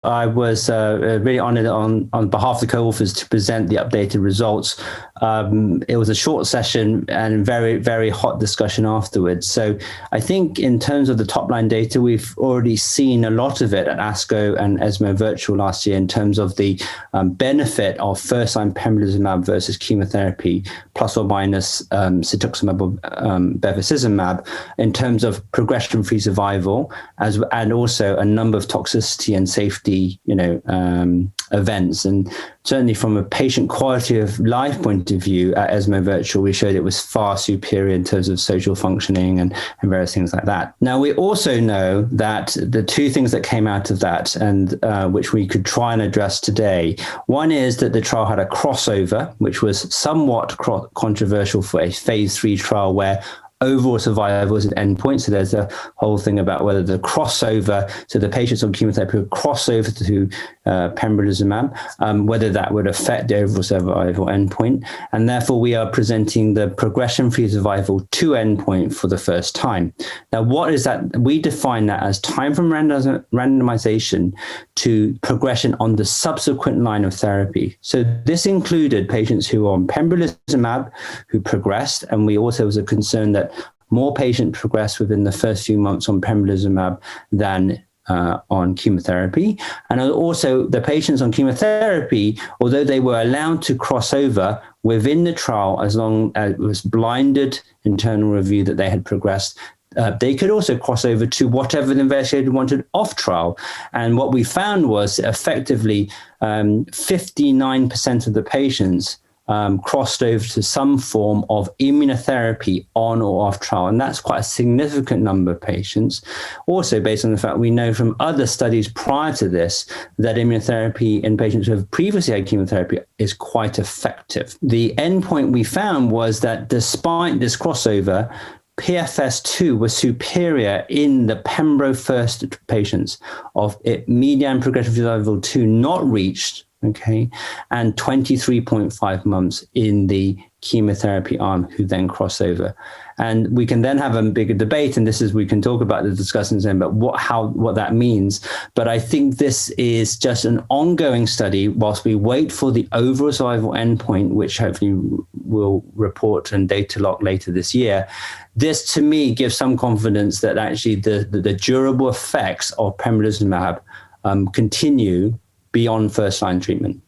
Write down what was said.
I was really honored on behalf of the co-authors to present the updated results. It was a short session and very, very hot discussion afterwards. So I think in terms of the top line data, we've already seen a lot of it at ASCO and ESMO Virtual last year in terms of the benefit of first-line pembrolizumab versus chemotherapy plus or minus cetuximab or bevacizumab in terms of progression-free survival, and also a number of toxicity and safety events. And certainly from a patient quality of life point of view at ESMO Virtual, we showed it was far superior in terms of social functioning and various things like that. Now, we also know that the two things that came out of that and which we could try and address today, one is that the trial had a crossover, which was somewhat controversial for a phase 3 trial where overall survival is an endpoint. So there's a whole thing about whether the crossover, so the patients on chemotherapy would cross over to pembrolizumab, whether that would affect the overall survival endpoint. And therefore, we are presenting the progression-free survival 2 endpoint for the first time. Now, what is that? We define that as time from randomization to progression on the subsequent line of therapy. So this included patients who were on pembrolizumab who progressed, and we also was a concern that more patients progress within the first few months on pembrolizumab than on chemotherapy. And also the patients on chemotherapy, although they were allowed to cross over within the trial as long as it was blinded internal review that they had progressed, they could also cross over to whatever the investigator wanted off trial. And what we found was effectively 59% of the patients crossed over to some form of immunotherapy on or off trial. And that's quite a significant number of patients. Also, based on the fact we know from other studies prior to this, that immunotherapy in patients who have previously had chemotherapy is quite effective. The endpoint we found was that despite this crossover, PFS2 was superior in the Pembro first patients of median progression-free survival 2 not reached, okay, and 23.5 months in the chemotherapy arm who then cross over. And we can then have a bigger debate, and this is, we can talk about the discussions then, but what that means. But I think this is just an ongoing study whilst we wait for the overall survival endpoint, which hopefully we'll report and data lock later this year. This, to me, gives some confidence that actually the durable effects of pembrolizumab continue beyond first-line treatment.